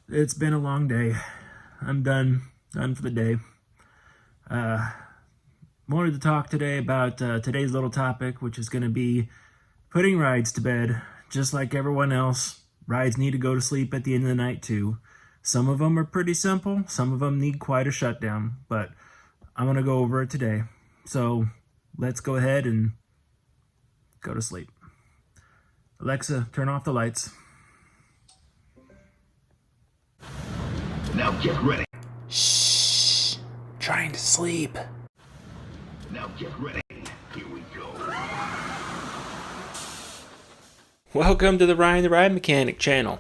It's been a long day. I'm done for the day. Wanted to talk today about today's little topic, which is going to be putting rides to bed. Just like everyone else, rides need to go to sleep at the end of the night too. Some of them are pretty simple, some of them need quite a shutdown, but I'm going to go over it today. So let's go ahead and go to sleep. Alexa, turn off the lights. Now get ready. Shh, trying to sleep. Now get ready. Here we go. Welcome to the Ryan the Ride Mechanic channel.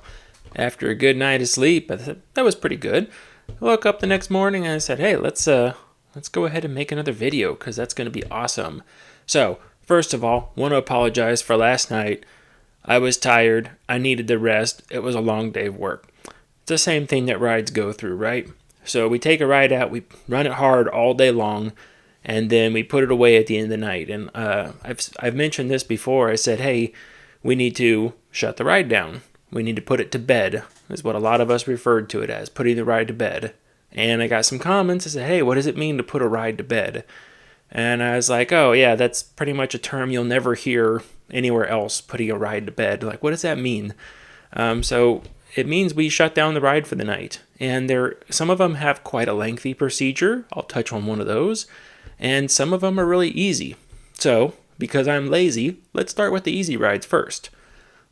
After a good night of sleep, I thought that was pretty good. I woke up the next morning and I said, hey, let's go ahead and make another video because that's going to be awesome. So, first of all, want to apologize for last night. I was tired. I needed the rest. It was a long day of work. It's the same thing that rides go through, right? So we take a ride out, we run it hard all day long, and then we put it away at the end of the night. And I've mentioned this before. I said, hey, we need to shut the ride down. We need to put it to bed, is what a lot of us referred to it as, putting the ride to bed. And I got some comments. I said, hey, what does it mean to put a ride to bed? And I was like, oh, yeah, that's pretty much a term you'll never hear anywhere else, putting a ride to bed. Like, what does that mean? So it means we shut down the ride for the night. And some of them have quite a lengthy procedure. I'll touch on one of those. And some of them are really easy. So, because I'm lazy, let's start with the easy rides first.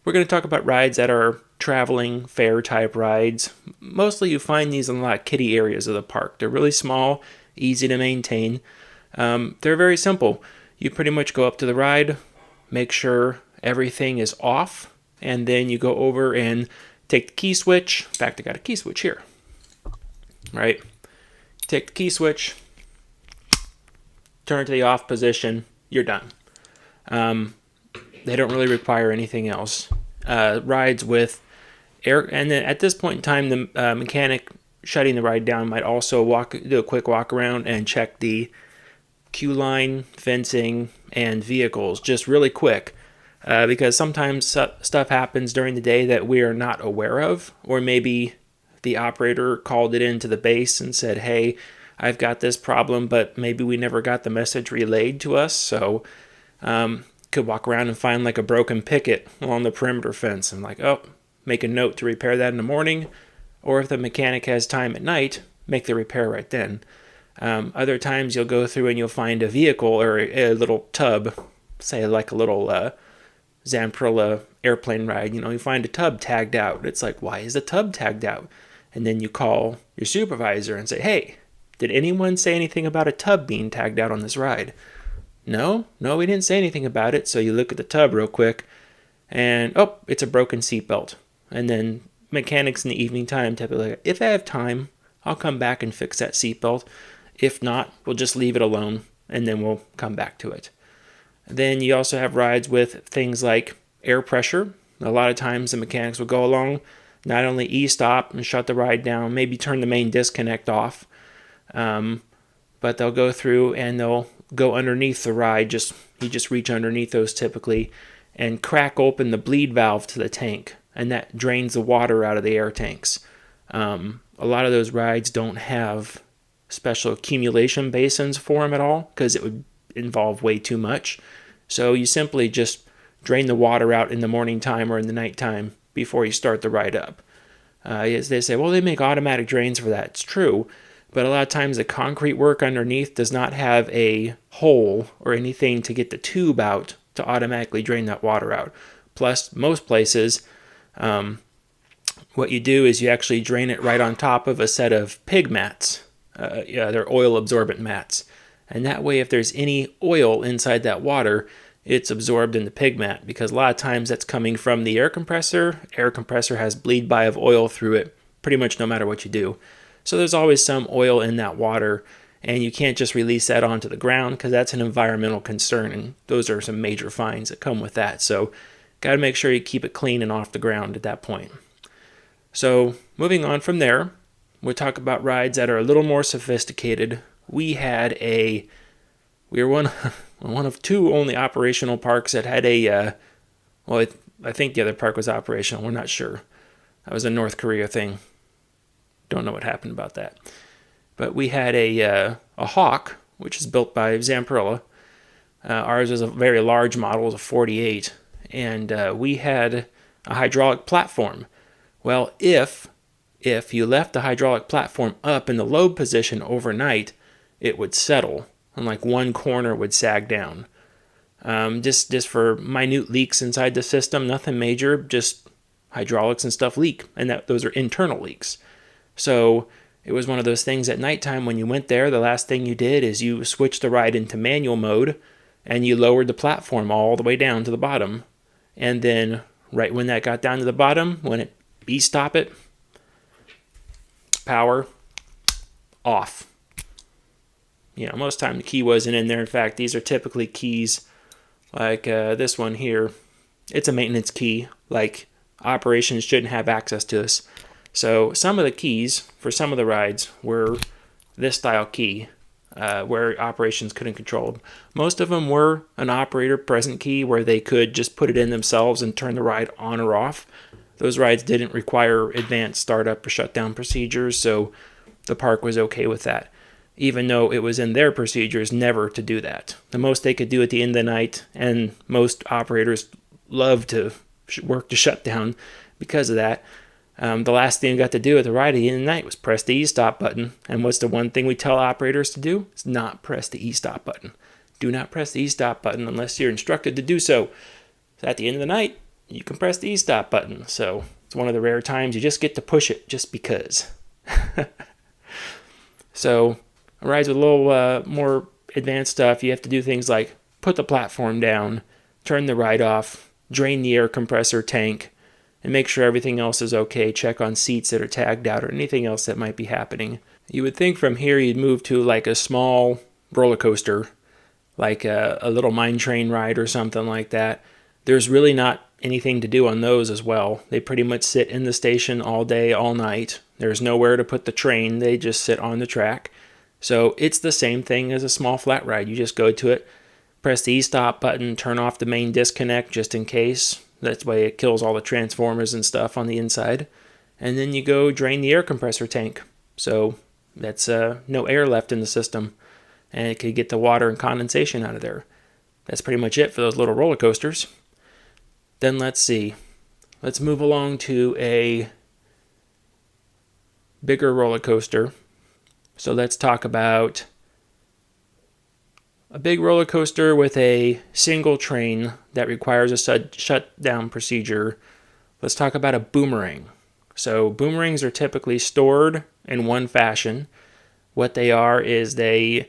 We're going to talk about rides that are traveling fair type rides. Mostly you find these in a lot of kiddie areas of the park. They're really small, easy to maintain. They're very simple. You pretty much go up to the ride, make sure everything is off, and then you go over and take the key switch. In fact, I got a key switch here. Right? Take the key switch, turn it to the off position, you're done. They don't really require anything else. Rides with air, and then at this point in time, the mechanic shutting the ride down might also do a quick walk around and check the queue line, fencing, and vehicles just really quick. Because sometimes stuff happens during the day that we are not aware of, or maybe the operator called it into the base and said, hey, I've got this problem, but maybe we never got the message relayed to us. So could walk around and find like a broken picket along the perimeter fence and like, oh, make a note to repair that in the morning. Or if the mechanic has time at night, make the repair right then. Other times you'll go through and you'll find a vehicle or a little tub, say like a little Zamperla airplane ride. You find a tub tagged out. It's like, why is the tub tagged out? And then you call your supervisor and say, hey, did anyone say anything about a tub being tagged out on this ride? No, we didn't say anything about it. So you look at the tub real quick and, oh, it's a broken seatbelt. And then mechanics in the evening time typically, if I have time, I'll come back and fix that seatbelt. If not, we'll just leave it alone and then we'll come back to it. Then you also have rides with things like air pressure. A lot of times the mechanics will go along, not only e-stop and shut the ride down, maybe turn the main disconnect off, but they'll go through and they'll go underneath the ride. You just reach underneath those typically and crack open the bleed valve to the tank, and that drains the water out of the air tanks. A lot of those rides don't have special accumulation basins for them at all because it would involve way too much. So you simply just drain the water out in the morning time or in the night time before you start the ride up. As they say, well, they make automatic drains for that. It's true, but a lot of times the concrete work underneath does not have a hole or anything to get the tube out to automatically drain that water out. Plus, most places, what you do is you actually drain it right on top of a set of pig mats. They're oil absorbent mats. And that way, if there's any oil inside that water, it's absorbed in the pig mat, because a lot of times that's coming from the air compressor. Air compressor has bleed by of oil through it pretty much no matter what you do. So there's always some oil in that water, and you can't just release that onto the ground because that's an environmental concern, and those are some major fines that come with that. So got to make sure you keep it clean and off the ground at that point. So moving on from there, we'll talk about rides that are a little more sophisticated. We were one of two only operational parks that had I think the other park was operational. We're not sure. That was a North Korea thing. Don't know what happened about that. But we had a Hawk, which is built by Zamperla. Ours was a very large model, it was a 48, and we had a hydraulic platform. Well, if you left the hydraulic platform up in the load position overnight, it would settle, and like one corner would sag down. Just for minute leaks inside the system, nothing major, just hydraulics and stuff leak, and those are internal leaks. So it was one of those things at nighttime when you went there, the last thing you did is you switched the ride into manual mode, and you lowered the platform all the way down to the bottom. And then right when that got down to the bottom, when it e-stop it, power off. Most time the key wasn't in there. In fact, these are typically keys like this one here. It's a maintenance key. Like, operations shouldn't have access to this. So some of the keys for some of the rides were this style key, where operations couldn't control them. Most of them were an operator present key where they could just put it in themselves and turn the ride on or off. Those rides didn't require advanced startup or shutdown procedures, so the park was okay with that, even though it was in their procedures never to do that. The most they could do at the end of the night, and most operators love to work to shutdown because of that. The last thing you got to do at the ride at the end of the night was press the e-stop button. And what's the one thing we tell operators to do? It's not press the e-stop button. Do not press the e-stop button unless you're instructed to do so. So at the end of the night, you can press the e-stop button. So it's one of the rare times you just get to push it just because. So rides with a little more advanced stuff, you have to do things like put the platform down, turn the ride off, drain the air compressor tank, and make sure everything else is okay. Check on seats that are tagged out or anything else that might be happening. You would think from here you'd move to like a small roller coaster, like a little mine train ride or something like that. There's really not anything to do on those as well. They pretty much sit in the station all day, all night. There's nowhere to put the train. They just sit on the track. So it's the same thing as a small flat ride. You just go to it, press the e-stop button, turn off the main disconnect just in case. That's why it kills all the transformers and stuff on the inside. And then you go drain the air compressor tank. So that's no air left in the system. And it could get the water and condensation out of there. That's pretty much it for those little roller coasters. Then let's see. Let's move along to a bigger roller coaster. So let's talk about a big roller coaster with a single train that requires a shutdown procedure. Let's talk about a Boomerang. So boomerangs are typically stored in one fashion. What they are is and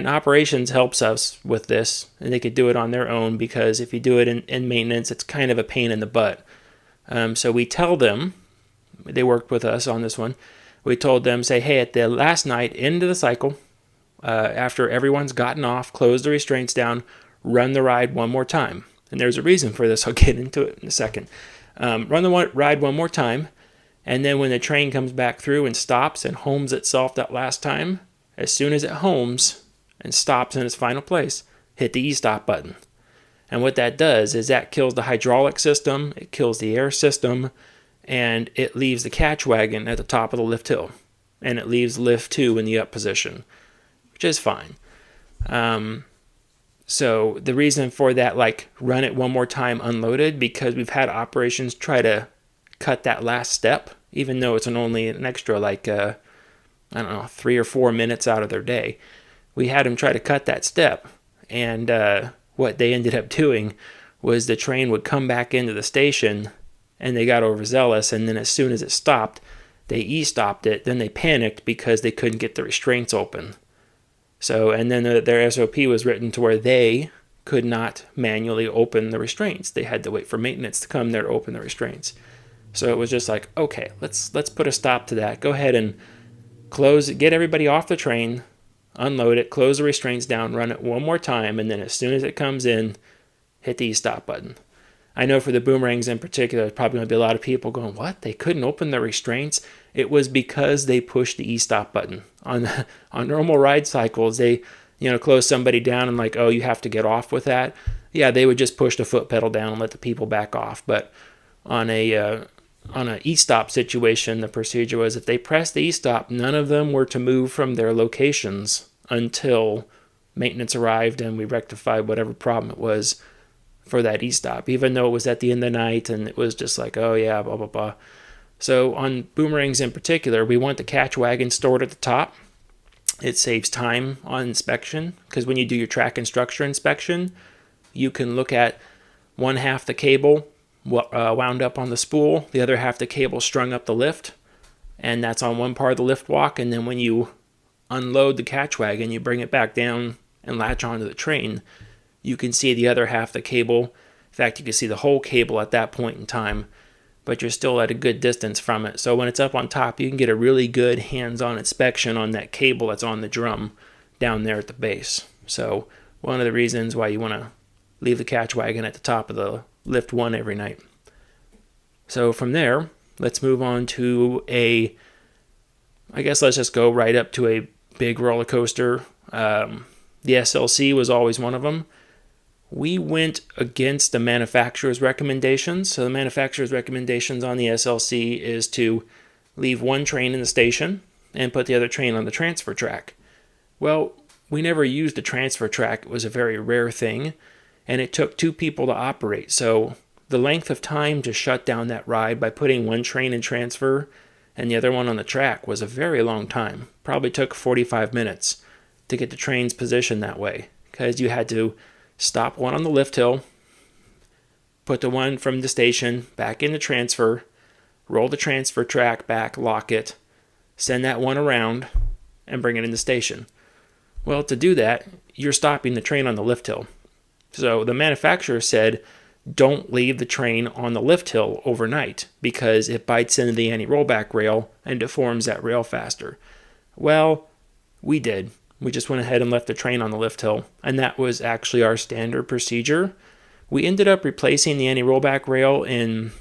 operations helps us with this, and they could do it on their own because if you do it in maintenance, it's kind of a pain in the butt. So we tell them, they worked with us on this one, we told them, say, hey, at the last night into the cycle, after everyone's gotten off, close the restraints down, run the ride one more time. And there's a reason for this. I'll get into it in a second. Run the ride one more time, and then when the train comes back through and stops and homes itself that last time, as soon as it homes and stops in its final place, hit the e-stop button. And what that does is that kills the hydraulic system, it kills the air system, and it leaves the catch wagon at the top of the lift hill. And it leaves lift 2 in the up position, which is fine. So the reason for that, like run it one more time unloaded, because we've had operations try to cut that last step, even though it's only an extra 3 or 4 minutes out of their day. We had them try to cut that step, and what they ended up doing was the train would come back into the station, and they got overzealous, and then as soon as it stopped, they e-stopped it. Then they panicked because they couldn't get the restraints open. So, and then their SOP was written to where they could not manually open the restraints. They had to wait for maintenance to come there to open the restraints. So it was just like, okay, let's put a stop to that. Go ahead and get everybody off the train, unload it, close the restraints down, run it one more time, and then as soon as it comes in, hit the e-stop button. I know for the Boomerangs in particular, there's probably going to be a lot of people going, what? They couldn't open the restraints? It was because they pushed the e-stop button. On normal ride cycles, they close somebody down and like, oh, you have to get off with that. yeah, they would just push the foot pedal down and let the people back off. But on a e-stop situation, the procedure was if they pressed the e-stop, none of them were to move from their locations until maintenance arrived and we rectified whatever problem it was for that e-stop, even though it was at the end of the night and it was just like, oh yeah, blah, blah, blah. So on boomerangs in particular, we want the catch wagon stored at the top. It saves time on inspection because when you do your track and structure inspection, you can look at one half the cable wound up on the spool, the other half the cable strung up the lift, and that's on one part of the lift walk. And then when you unload the catch wagon, you bring it back down and latch onto the train, you can see the other half the cable. In fact, you can see the whole cable at that point in time, but you're still at a good distance from it. So when it's up on top, you can get a really good hands-on inspection on that cable that's on the drum down there at the base. So one of the reasons why you want to leave the catch wagon at the top of the lift one every night. So from there, let's move on to let's just go right up to a big roller coaster. The SLC was always one of them. We went against the manufacturer's recommendations. So the manufacturer's recommendations on the SLC is to leave one train in the station and put the other train on the transfer track. Well, we never used a transfer track. It was a very rare thing, and it took 2 people to operate. So the length of time to shut down that ride by putting one train in transfer and the other one on the track was a very long time. Probably took 45 minutes to get the trains positioned that way because you had to stop one on the lift hill, put the one from the station back in the transfer, roll the transfer track back, lock it, send that one around, and bring it in the station. Well, to do that, you're stopping the train on the lift hill. So the manufacturer said, don't leave the train on the lift hill overnight because it bites into the anti-rollback rail and deforms that rail faster. Well, we did. We just went ahead and left the train on the lift hill, and that was actually our standard procedure. We ended up replacing the anti-rollback rail in,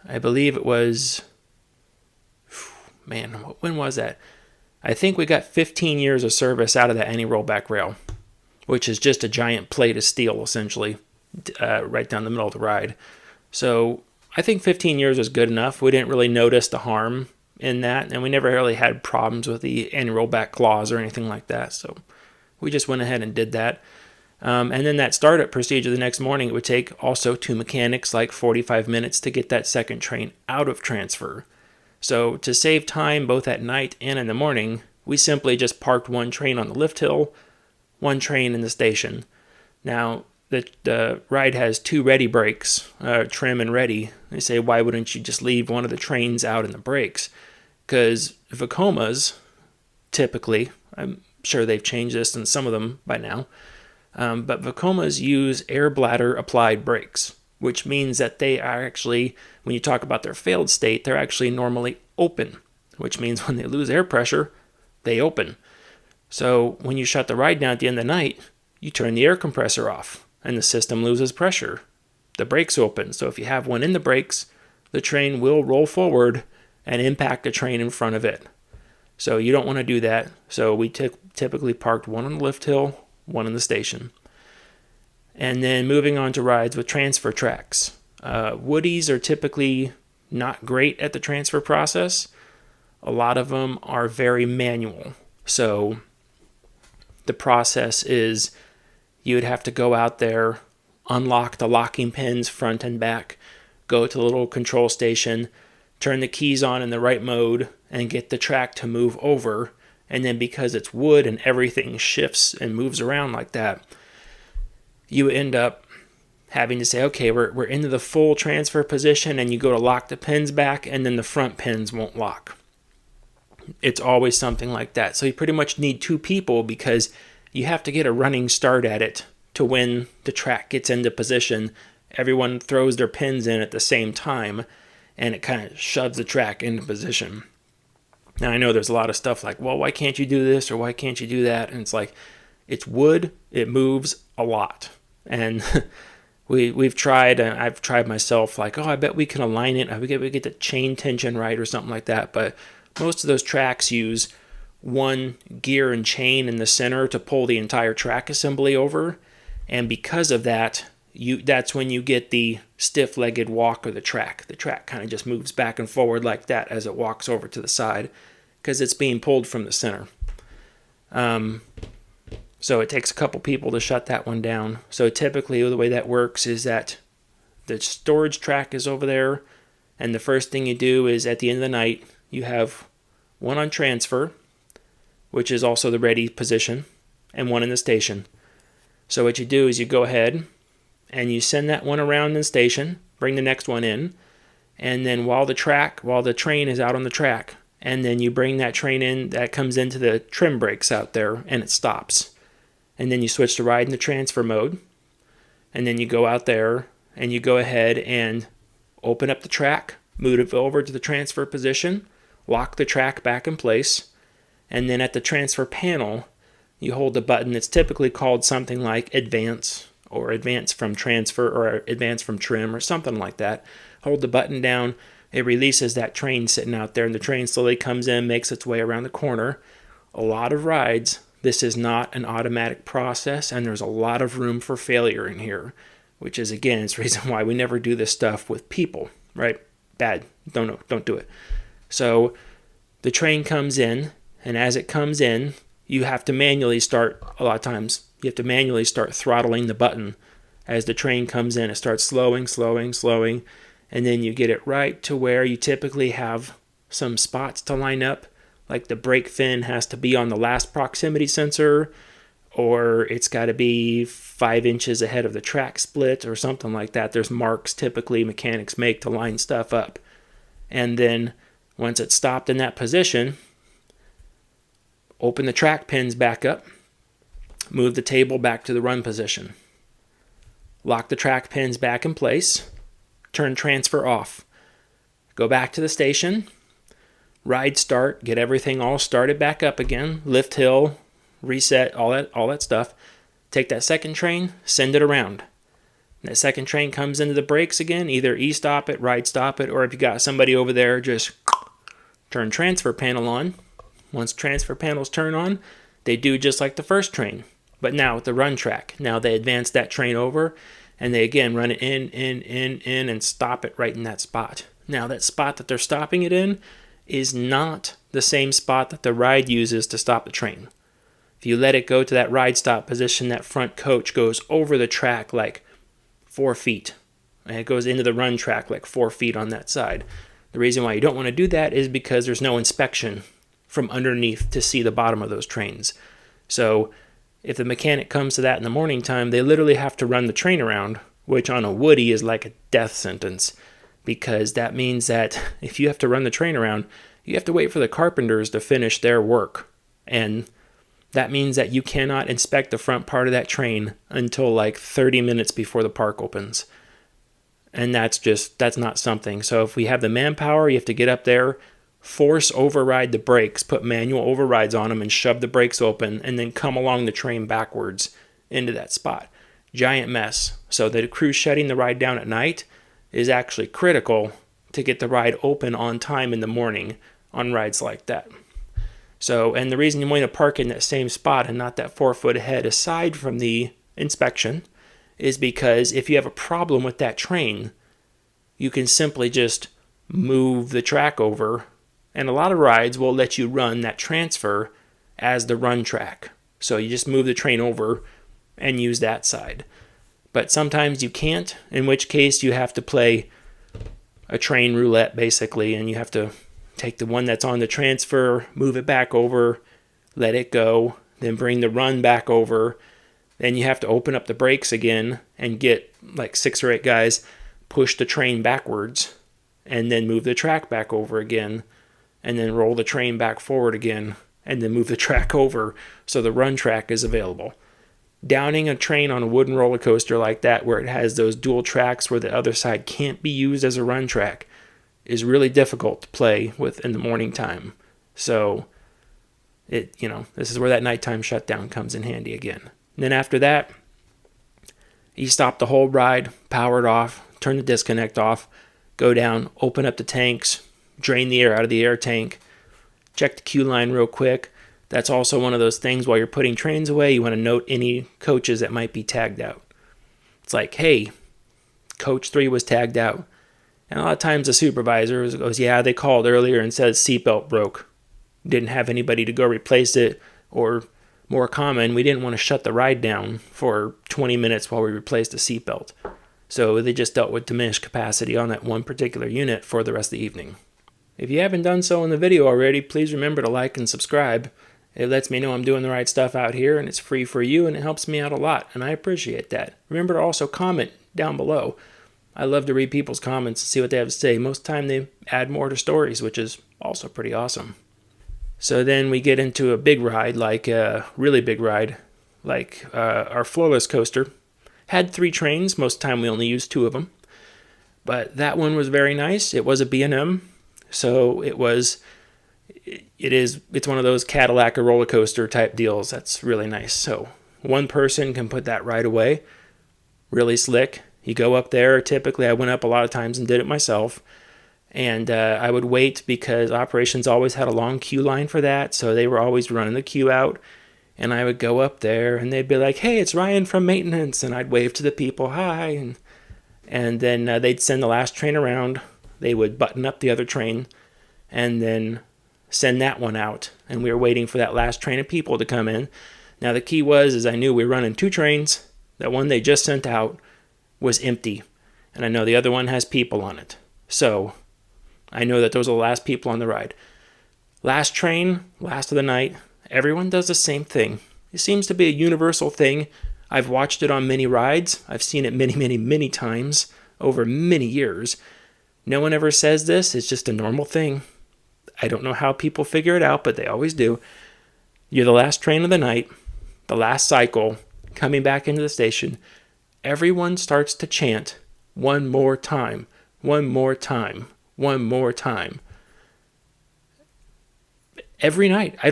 I believe it was, when was that? I think we got 15 years of service out of that anti-rollback rail, which is just a giant plate of steel, essentially, right down the middle of the ride. So I think 15 years was good enough. We didn't really notice the harm in that, and we never really had problems with the anti-rollback clause or anything like that. So we just went ahead and did that. And then that startup procedure the next morning, it would take also 2 mechanics like 45 minutes to get that second train out of transfer. So to save time both at night and in the morning, we simply just parked one train on the lift hill, one train in the station. Now, the ride has 2 ready brakes, trim and ready. They say, why wouldn't you just leave one of the trains out in the brakes? Because Vecomas, typically, I'm sure they've changed this in some of them by now, but Vecomas use air bladder applied brakes, which means that they are actually, when you talk about their failed state, they're actually normally open, which means when they lose air pressure, they open. So when you shut the ride down at the end of the night, you turn the air compressor off and the system loses pressure. The brakes open. So if you have one in the brakes, the train will roll forward and impact the train in front of it. So you don't want to do that. So we typically parked one on the lift hill, one in the station. And then moving on to rides with transfer tracks. Woodies are typically not great at the transfer process. A lot of them are very manual. So the process is you would have to go out there, unlock the locking pins front and back, go to the little control station, turn the keys on in the right mode, and get the track to move over. And then because it's wood and everything shifts and moves around like that, you end up having to say, okay, we're into the full transfer position, and you go to lock the pins back, and then the front pins won't lock. It's always something like that. So you pretty much need 2 people because you have to get a running start at it to when the track gets into position. Everyone throws their pins in at the same time, and it kind of shoves the track into position. Now, I know there's a lot of stuff like, well, why can't you do this or why can't you do that? And it's like, it's wood, it moves a lot. And we've tried, and I've tried myself, like, oh, I bet we can align it. We get the chain tension right or something like that. But most of those tracks use one gear and chain in the center to pull the entire track assembly over. And because of that, that's when you get the stiff-legged walk of the track. The track kind of just moves back and forward like that as it walks over to the side because it's being pulled from the center. So it takes a couple people to shut that one down. So typically the way that works is that the storage track is over there, and the first thing you do is at the end of the night, you have one on transfer, which is also the ready position, and one in the station. So what you do is you go ahead and you send that one around the station, bring the next one in, and then while the train is out on the track, and then you bring that train in, that comes into the trim brakes out there, and it stops. And then you switch to ride in the transfer mode, and then you go out there, and you go ahead and open up the track, move it over to the transfer position, lock the track back in place, and then at the transfer panel, you hold the button that's typically called something like advance, or advance from transfer, or advance from trim, or something like that. Hold the button down, it releases that train sitting out there, and the train slowly comes in, makes its way around the corner. A lot of rides, this is not an automatic process, and there's a lot of room for failure in here, which is, again, it's the reason why we never do this stuff with people, right? Bad. Don't do it. So the train comes in, and as it comes in, you have to manually start, a lot of times, you have to manually start throttling the button. As the train comes in, it starts slowing, and then you get it right to where you typically have some spots to line up, like the brake fin has to be on the last proximity sensor, or it's got to be 5 inches ahead of the track split or something like that. There's marks typically mechanics make to line stuff up. And then once it's stopped in that position, open the track pins back up, move the table back to the run position, lock the track pins back in place, turn transfer off, go back to the station, ride start, get everything all started back up again, lift hill, reset, all that stuff. Take that second train, send it around. That second train comes into the brakes again, either e-stop it, ride stop it, or if you got somebody over there, just turn transfer panel on. Once transfer panels turn on, they do just like the first train, but now with the run track. Now they advance that train over, and they again run it in, and stop it right in that spot. Now that spot that they're stopping it in is not the same spot that the ride uses to stop the train. If you let it go to that ride stop position, that front coach goes over the track like 4 feet. And it goes into the run track like 4 feet on that side. The reason why you don't want to do that is because there's no inspection from underneath to see the bottom of those trains. So if the mechanic comes to that in the morning time, they literally have to run the train around, which on a Woody is like a death sentence, because that means that if you have to run the train around, you have to wait for the carpenters to finish their work. And that means that you cannot inspect the front part of that train until like 30 minutes before the park opens. And that's not something. So if we have the manpower, you have to get up there, force override the brakes, put manual overrides on them and shove the brakes open, and then come along the train backwards into that spot. Giant mess. So the crew shutting the ride down at night is actually critical to get the ride open on time in the morning on rides like that. So, and the reason you want to park in that same spot and not that 4 foot ahead, aside from the inspection, is because if you have a problem with that train, you can simply just move the track over, and a lot of rides will let you run that transfer as the run track. So you just move the train over and use that side. But sometimes you can't, in which case you have to play a train roulette basically, and you have to take the one that's on the transfer, move it back over, let it go, then bring the run back over. Then you have to open up the brakes again and get like 6 or 8 guys, push the train backwards, and then move the track back over again, and then roll the train back forward again, and then move the track over so the run track is available. Downing a train on a wooden roller coaster like that, where it has those dual tracks where the other side can't be used as a run track, is really difficult to play with in the morning time. So this is where that nighttime shutdown comes in handy again. And then after that, you stop the whole ride, power it off, turn the disconnect off, go down, open up the tanks, drain the air out of the air tank, check the queue line real quick. That's also one of those things while you're putting trains away, you want to note any coaches that might be tagged out. It's like, hey, coach 3 was tagged out. And a lot of times the supervisor goes, yeah, they called earlier and said seatbelt broke. Didn't have anybody to go replace it, or more common, we didn't want to shut the ride down for 20 minutes while we replaced the seatbelt. So they just dealt with diminished capacity on that one particular unit for the rest of the evening. If you haven't done so in the video already, please remember to like and subscribe. It lets me know I'm doing the right stuff out here, and it's free for you, and it helps me out a lot, and I appreciate that. Remember to also comment down below. I love to read people's comments and see what they have to say. Most of the time they add more to stories, which is also pretty awesome. So then we get into a big ride, like a really big ride, like our floorless coaster. Had 3 trains. Most of the time we only used 2 of them. But that one was very nice. It was a B&M. So it's one of those Cadillac or roller coaster type deals. That's really nice. So one person can put that right away. Really slick. You go up there. Typically I went up a lot of times and did it myself. And I would wait because operations always had a long queue line for that. So they were always running the queue out. And I would go up there and they'd be like, hey, it's Ryan from maintenance. And I'd wave to the people, hi. And then they'd send the last train around. They would button up the other train and then send that one out. And we were waiting for that last train of people to come in. Now the key is I knew we were running 2 trains. That one they just sent out was empty. And I know the other one has people on it. So I know that those are the last people on the ride. Last train, last of the night. Everyone does the same thing. It seems to be a universal thing. I've watched it on many rides. I've seen it many, many, many times over many years. No one ever says this. It's just a normal thing. I don't know how people figure it out, but they always do. You're the last train of the night, the last cycle, coming back into the station. Everyone starts to chant, one more time, one more time, one more time. Every night. I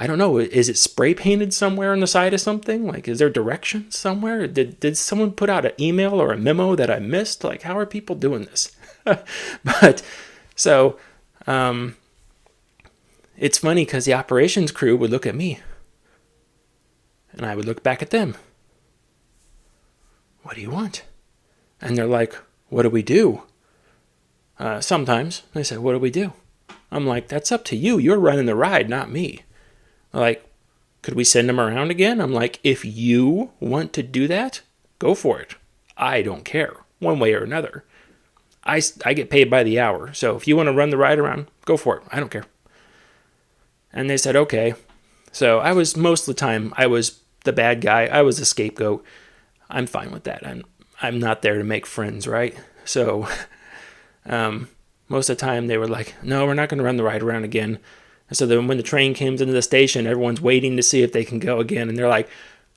don't know. Is it spray painted somewhere on the side of something? Like, is there directions somewhere? Did someone put out an email or a memo that I missed? Like, how are people doing this? But so it's funny because the operations crew would look at me and I would look back at them. What do you want? And they're like, what do we do? Sometimes they said, what do we do? I'm like, that's up to you. You're running the ride, not me. Like, could we send them around again? I'm like, if you want to do that, go for it. I don't care, one way or another. I get paid by the hour. So if you want to run the ride around, go for it. I don't care. And they said, okay. So most of the time, I was the bad guy. I was the scapegoat. I'm fine with that. I'm not there to make friends, right? So most of the time they were like, no, we're not going to run the ride around again. And so then when the train comes into the station, everyone's waiting to see if they can go again. And they're like,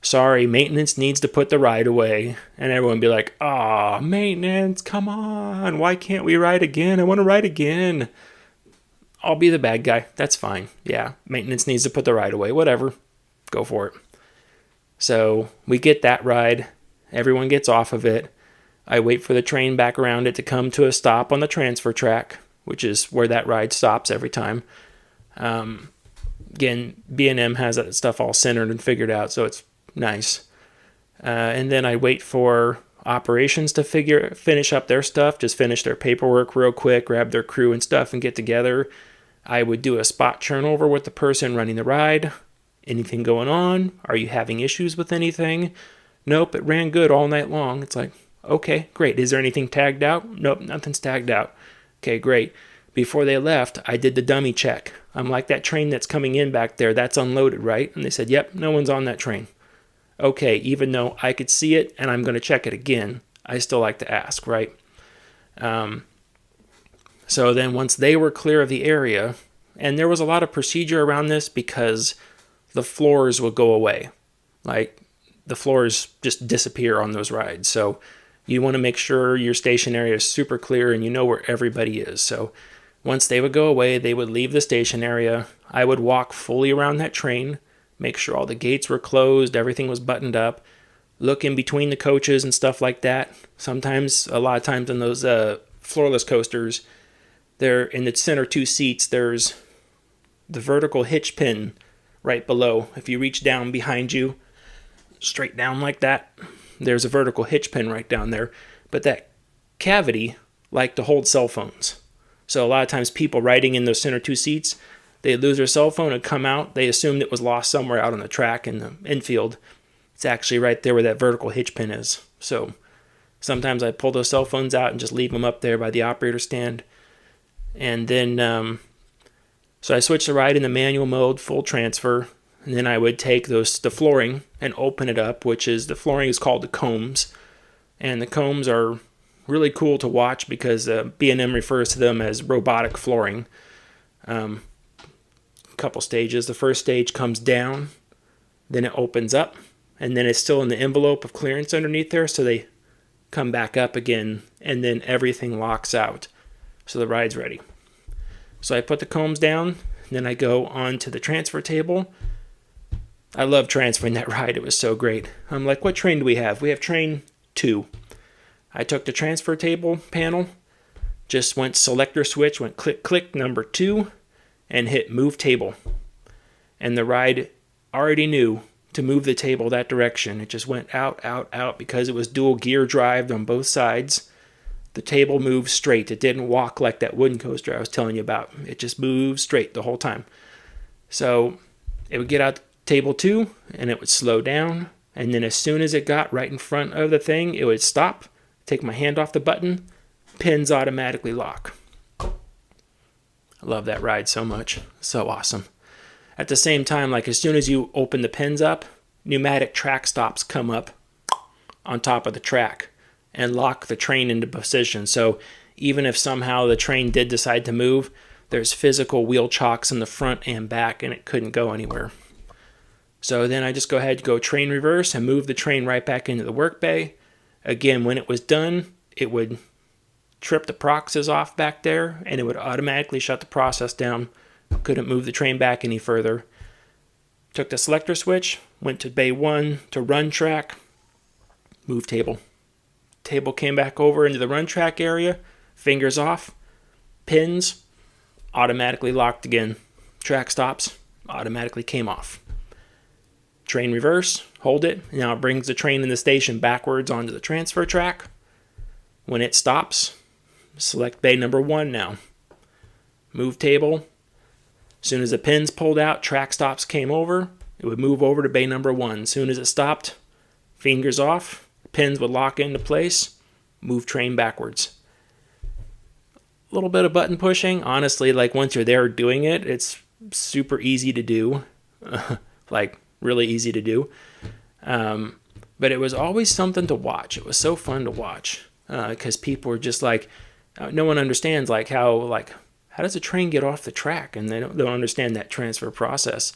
sorry, maintenance needs to put the ride away. And everyone be like, ah, maintenance, come on. Why can't we ride again? I want to ride again. I'll be the bad guy. That's fine. Yeah, maintenance needs to put the ride away. Whatever. Go for it. So we get that ride. Everyone gets off of it. I wait for the train back around it to come to a stop on the transfer track, which is where that ride stops every time. Again, B&M has that stuff all centered and figured out, so it's nice. And then I wait for operations to finish up their stuff, just finish their paperwork real quick, grab their crew and stuff and get together. I would do a spot turnover with the person running the ride. Anything going on? Are you having issues with anything? Nope, it ran good all night long. It's like, okay, great. Is there anything tagged out? Nope, nothing's tagged out. Okay, great. Before they left, I did the dummy check. I'm like, that train that's coming in back there, that's unloaded, right? And they said, yep, no one's on that train. Okay, even though I could see it and I'm going to check it again, I still like to ask, right? So then once they were clear of the area, and there was a lot of procedure around this because the floors will go away. Like, the floors just disappear on those rides. So you want to make sure your station area is super clear and you know where everybody is. So once they would go away, they would leave the station area. I would walk fully around that train, make sure all the gates were closed, everything was buttoned up, look in between the coaches and stuff like that. Sometimes, a lot of times in those floorless coasters, there in the center 2 seats, there's the vertical hitch pin right below. If you reach down behind you, straight down like that, there's a vertical hitch pin right down there, but that cavity liked to hold cell phones. So a lot of times people riding in those center two seats, they lose their cell phone and come out. They assumed it was lost somewhere out on the track in the infield. It's actually right there where that vertical hitch pin is. So sometimes I pull those cell phones out and just leave them up there by the operator stand. And then, so I switched the ride in the manual mode, full transfer. And then I would take the flooring and open it up, the flooring is called the combs. And the combs are really cool to watch because B&M refers to them as robotic flooring. Couple stages. The first stage comes down, then it opens up, and then it's still in the envelope of clearance underneath there, so they come back up again, and then everything locks out. So the ride's ready. So I put the combs down, then I go on to the transfer table. I love transferring that ride. It was so great. I'm like, what train do we have? We have train 2. I took the transfer table panel, just went selector switch, went click, click, number 2, and hit move table. And the ride already knew to move the table that direction. It just went out, out, out because it was dual gear drive on both sides. The table moved straight. It didn't walk like that wooden coaster I was telling you about. It just moved straight the whole time. So it would get out to table 2 and it would slow down. And then as soon as it got right in front of the thing, it would stop, take my hand off the button, pins automatically lock. I love that ride so much. So awesome. At the same time, like as soon as you open the pins up, pneumatic track stops come up on top of the track and lock the train into position. So even if somehow the train did decide to move, there's physical wheel chocks in the front and back and it couldn't go anywhere. So then I just go ahead and go train reverse and move the train right back into the work bay. Again, when it was done, it would trip the proxies off back there and it would automatically shut the process down. Couldn't move the train back any further. Took the selector switch, went to bay 1 to run track, move table. Table came back over into the run track area, fingers off, pins, automatically locked again. Track stops, automatically came off. Train reverse, hold it. Now it brings the train in the station backwards onto the transfer track. When it stops, select bay number 1 now. Move table. As soon as the pins pulled out, track stops came over. It would move over to bay number 1. As soon as it stopped, fingers off, pins would lock into place, move train backwards. A little bit of button pushing. Honestly, like once you're there doing it, it's super easy to do. Like really easy to do. But it was always something to watch. It was so fun to watch because people were just like, no one understands like how does a train get off the track? And they don't understand that transfer process.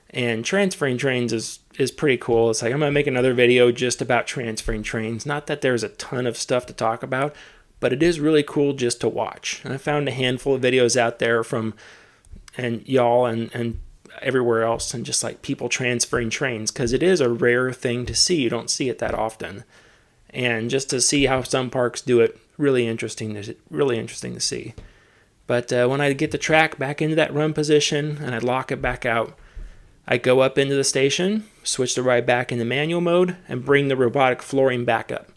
And transferring trains is pretty cool. It's like I'm going to make another video just about transferring trains. Not that there's a ton of stuff to talk about, but it is really cool just to watch. And I found a handful of videos out there from and y'all and everywhere else and just like people transferring trains because it is a rare thing to see. You don't see it that often. And just to see how some parks do it, really interesting to see. But when I get the track back into that run position and I lock it back out, I go up into the station, switch the ride back into manual mode, and bring the robotic flooring back up.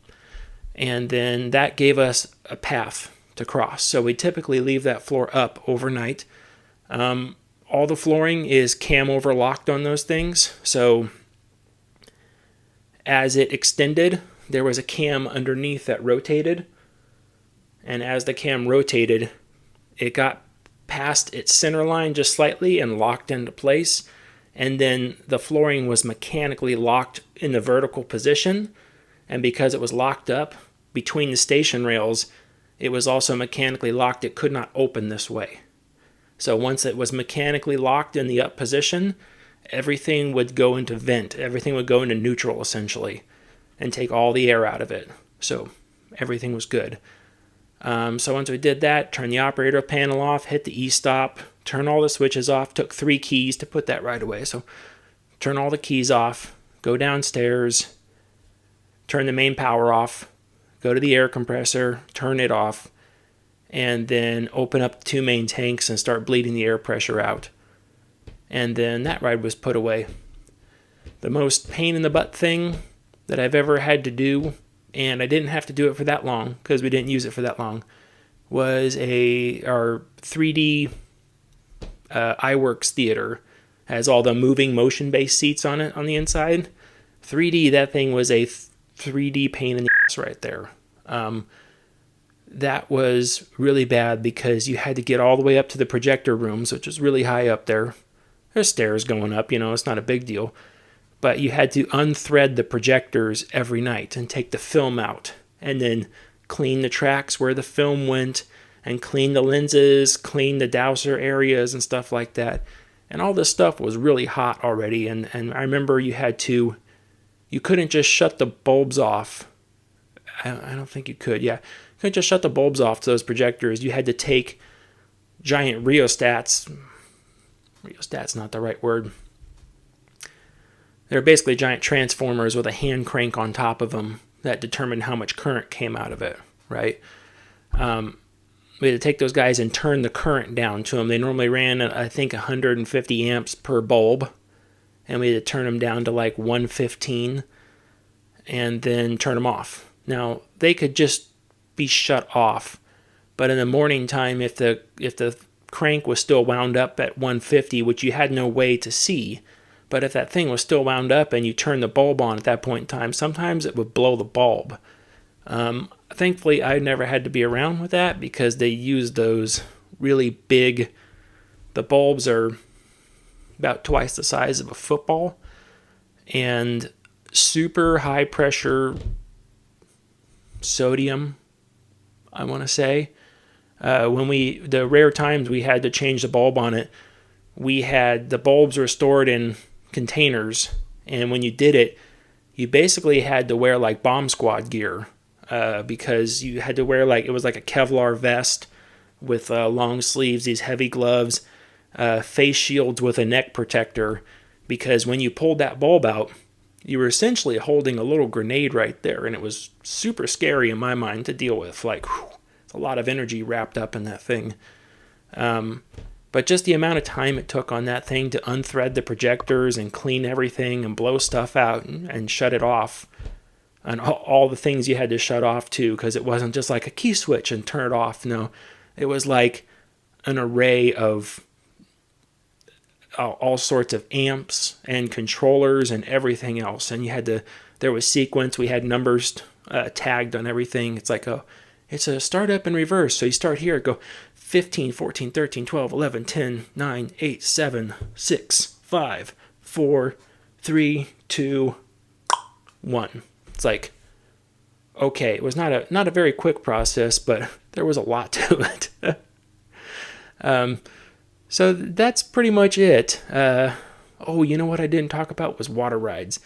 And then that gave us a path to cross. So we typically leave that floor up overnight. All the flooring is cam overlocked on those things. So as it extended, there was a cam underneath that rotated. And as the cam rotated, it got past its center line just slightly and locked into place. And then the flooring was mechanically locked in the vertical position. And because it was locked up between the station rails, it was also mechanically locked. It could not open this way. So once it was mechanically locked in the up position, everything would go into vent. Everything would go into neutral, essentially, and take all the air out of it. So everything was good. So once we did that, turn the operator panel off, hit the e-stop, turn all the switches off. Took 3 keys to put that right away. So turn all the keys off, go downstairs, turn the main power off, go to the air compressor, turn it off, and then open up the 2 main tanks and start bleeding the air pressure out. And then that ride was put away. The most pain in the butt thing that I've ever had to do, and I didn't have to do it for that long because we didn't use it for that long, was our 3D iWorks theater. Has all the moving motion-based seats on it on the inside. 3D, that thing was a 3D pain in the ass right there. That was really bad because you had to get all the way up to the projector rooms, which was really high up there. There's stairs going up, it's not a big deal. But you had to unthread the projectors every night and take the film out and then clean the tracks where the film went and clean the lenses, clean the dowser areas and stuff like that. And all this stuff was really hot already. And I remember you couldn't just shut the bulbs off. I don't think you could. Yeah. You couldn't just shut the bulbs off to those projectors. You had to take giant rheostats. Rheostat's not the right word. They're basically giant transformers with a hand crank on top of them that determined how much current came out of it, right? We had to take those guys and turn the current down to them. They normally ran, I think, 150 amps per bulb, and we had to turn them down to like 115 and then turn them off. Now, they could just be shut off, but in the morning time, if the crank was still wound up at 150, which you had no way to see, but if that thing was still wound up and you turned the bulb on at that point in time, sometimes it would blow the bulb. Thankfully, I never had to be around with that because they used those really big, the bulbs are about twice the size of a football, and super high pressure sodium, I want to say. The rare times we had to change the bulb on it, the bulbs were stored in containers, and when you did it, you basically had to wear like bomb squad gear, because you had to wear it was like a Kevlar vest with long sleeves, these heavy gloves, face shields with a neck protector, because when you pulled that bulb out, you were essentially holding a little grenade right there, and it was super scary in my mind to deal with. It's a lot of energy wrapped up in that thing. But just the amount of time it took on that thing to unthread the projectors and clean everything and blow stuff out and shut it off, and all the things you had to shut off too, because it wasn't just like a key switch and turn it off. No, it was like an array of all sorts of amps and controllers and everything else. And there was sequence, we had numbers tagged on everything. It's a startup in reverse. So you start here, go 15, 14, 13, 12, 11, 10, 9, 8, 7, 6, 5, 4, 3, 2, 1. It's like, okay, it was not a very quick process, but there was a lot to it. So that's pretty much it. You know what I didn't talk about was water rides.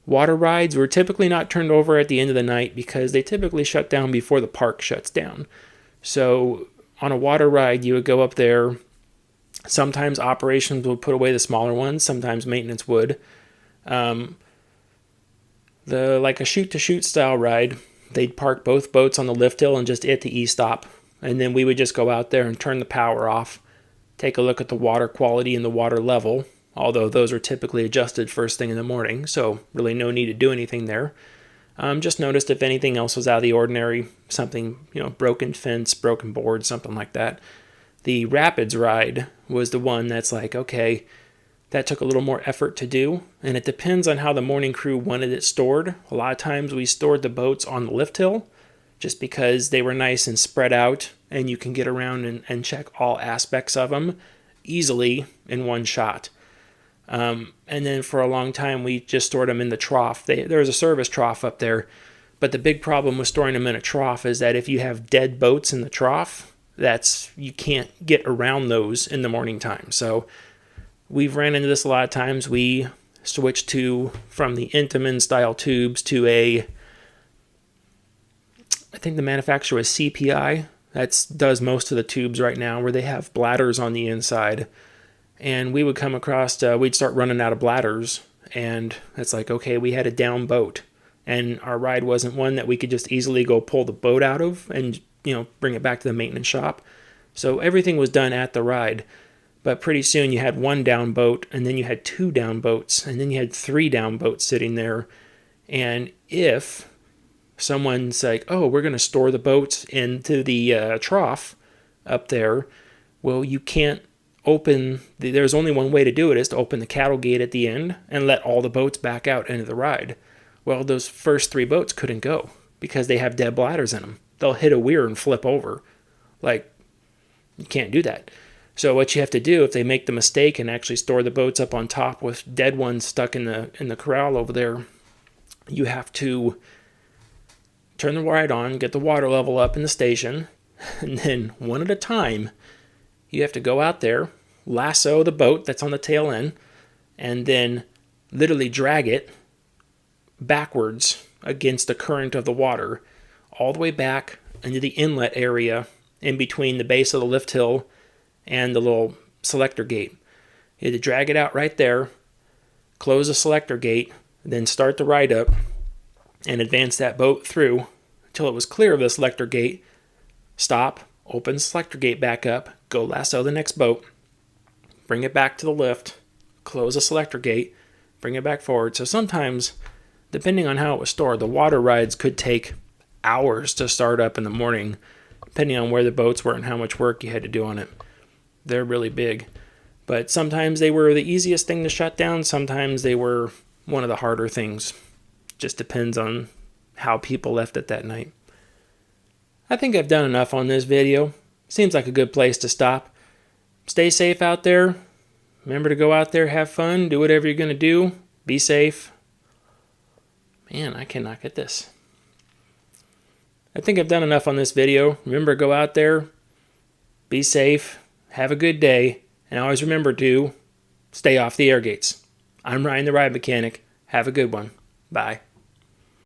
Water rides were typically not turned over at the end of the night because they typically shut down before the park shuts down. So on a water ride, you would go up there. Sometimes operations would put away the smaller ones. Sometimes maintenance would. Like a shoot-to-shoot style ride, they'd park both boats on the lift hill and just hit the E-stop. And then we would just go out there and turn the power off, take a look at the water quality and the water level, although those are typically adjusted first thing in the morning, so really no need to do anything there. Just noticed if anything else was out of the ordinary, something, broken fence, broken board, something like that. The Rapids ride was the one that's like, okay, that took a little more effort to do, and it depends on how the morning crew wanted it stored. A lot of times we stored the boats on the lift hill just because they were nice and spread out, and you can get around and check all aspects of them easily in one shot. And then for a long time, we just stored them in the trough. There was a service trough up there, but the big problem with storing them in a trough is that if you have dead boats in the trough, you can't get around those in the morning time. So we've ran into this a lot of times. We switched from the Intamin style tubes to I think the manufacturer was CPI. That does most of the tubes right now, where they have bladders on the inside. And we would come across, we'd start running out of bladders, and it's like, okay, we had a down boat, and our ride wasn't one that we could just easily go pull the boat out of and, bring it back to the maintenance shop. So everything was done at the ride, but pretty soon you had one down boat, and then you had two down boats, and then you had three down boats sitting there, And if someone's like, oh, we're going to store the boats into the trough up there, well, you can't there's only one way to do it, is to open the cattle gate at the end and let all the boats back out into the ride. Well, those first 3 boats couldn't go because they have dead bladders in them. They'll hit a weir and flip over. Like, you can't do that. So what you have to do, if they make the mistake and actually store the boats up on top with dead ones stuck in the corral over there, you have to turn the ride on, get the water level up in the station, and then one at a time, you have to go out there, lasso the boat that's on the tail end, and then literally drag it backwards against the current of the water all the way back into the inlet area in between the base of the lift hill and the little selector gate. You had to drag it out right there, close the selector gate, then start the ride up and advance that boat through until it was clear of the selector gate. Stop, open the selector gate back up, go lasso the next boat, bring it back to the lift, close the selector gate, bring it back forward. So sometimes, depending on how it was stored, the water rides could take hours to start up in the morning, depending on where the boats were and how much work you had to do on it. They're really big. But sometimes they were the easiest thing to shut down. Sometimes they were one of the harder things. Just depends on how people left it that night. I think I've done enough on this video. Seems like a good place to stop. Stay safe out there. Remember to go out there, have fun, do whatever you're going to do. Be safe. Man, I cannot get this. I think I've done enough on this video. Remember, go out there, be safe, have a good day, and always remember to stay off the air gates. I'm Ryan the Ride Mechanic. Have a good one. Bye.